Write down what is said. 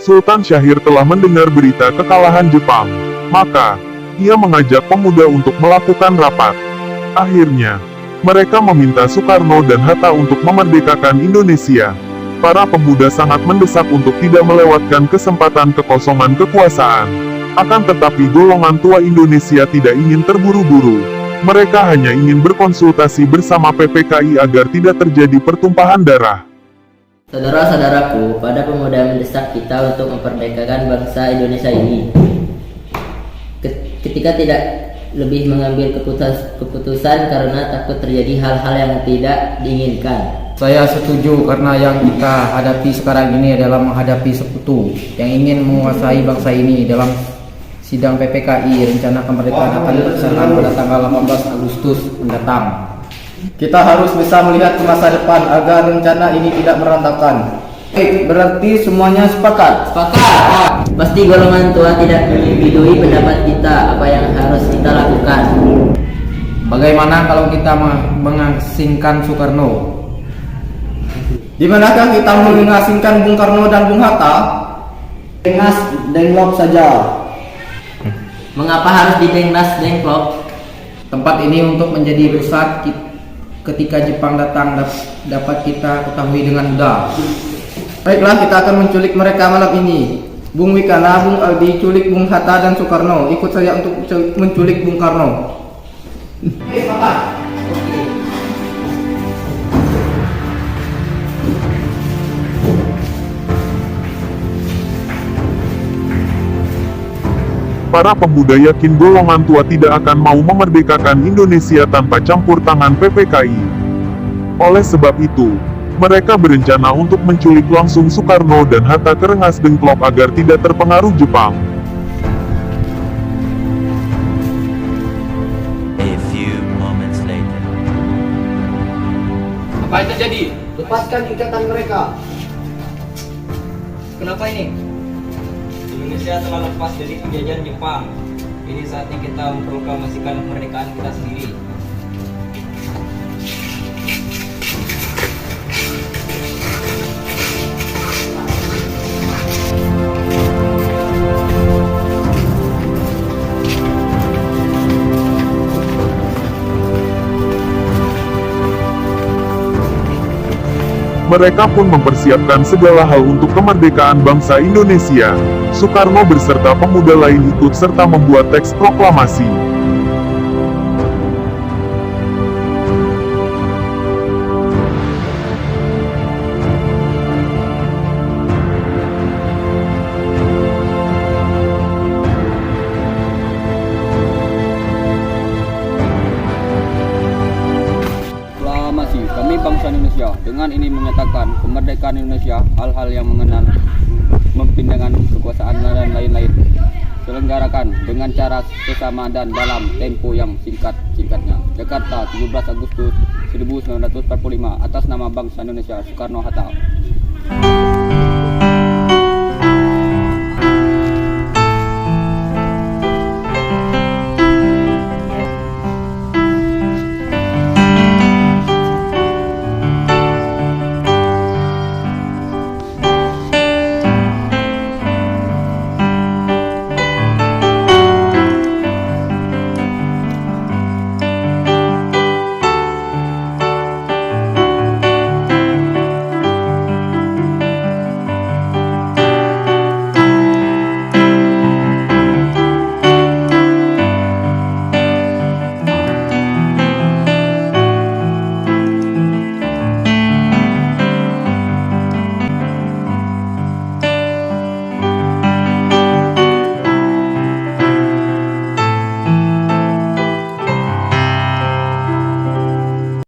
Sultan Syahrir telah mendengar berita kekalahan Jepang, maka ia mengajak pemuda untuk melakukan rapat. Akhirnya, mereka meminta Soekarno dan Hatta untuk memerdekakan Indonesia. Para pemuda sangat mendesak untuk tidak melewatkan kesempatan kekosongan kekuasaan. Akan tetapi golongan tua Indonesia tidak ingin terburu-buru. Mereka hanya ingin berkonsultasi bersama PPKI agar tidak terjadi pertumpahan darah. Saudara-saudaraku, pada pemuda mendesak kita untuk memperdekakan bangsa Indonesia ini. Ketika tidak lebih mengambil keputusan karena takut terjadi hal-hal yang tidak diinginkan. Saya setuju karena yang kita hadapi sekarang ini adalah menghadapi sekutu yang ingin menguasai bangsa ini. Dalam sidang PPKI, rencana kemerdekaan akan dilaksanakan pada tanggal 18 Agustus mendatang. Kita harus bisa melihat ke masa depan agar rencana ini tidak berantakan. Berarti semuanya sepakat? Sepakat! Pasti golongan tua tidak menyetujui pendapat kita apa yang harus kita lakukan. Bagaimana kalau kita mengasingkan Soekarno? Di manakah kita mengasingkan Bung Karno dan Bung Hatta? Dengnas Denglok saja. Mengapa harus di Dengnas Denglok? Tempat ini untuk menjadi pusat ketika Jepang datang dapat kita ketahui dengan mudah. Baiklah, kita akan menculik mereka malam ini. Bung Wikana, Bung Aldi, culik Bung Hatta dan Soekarno. Ikut saya untuk menculik Bung Karno. Para pemuda yakin golongan tua tidak akan mau memerdekakan Indonesia tanpa campur tangan PPKI. Oleh sebab itu, mereka berencana untuk menculik langsung Soekarno dan Hatta ke Rengas Dengklok agar tidak terpengaruh Jepang. A few moments later. Apa yang terjadi? Lepaskan ikatan mereka. Kenapa ini? Indonesia telah lepas dari penjajahan Jepang. Ini saatnya kita memproklamasikan kemerdekaan kita sendiri. Mereka pun mempersiapkan segala hal untuk kemerdekaan bangsa Indonesia. Soekarno beserta pemuda lain ikut serta membuat teks proklamasi. Kami bangsa Indonesia dengan ini menyatakan kemerdekaan Indonesia, hal-hal yang mengenal mempindahkan kekuasaan dan lain-lain selenggarakan dengan cara sesama dan dalam tempo yang singkat-singkatnya. Jakarta, 17 Agustus 1945, atas nama bangsa Indonesia, Soekarno Hatta.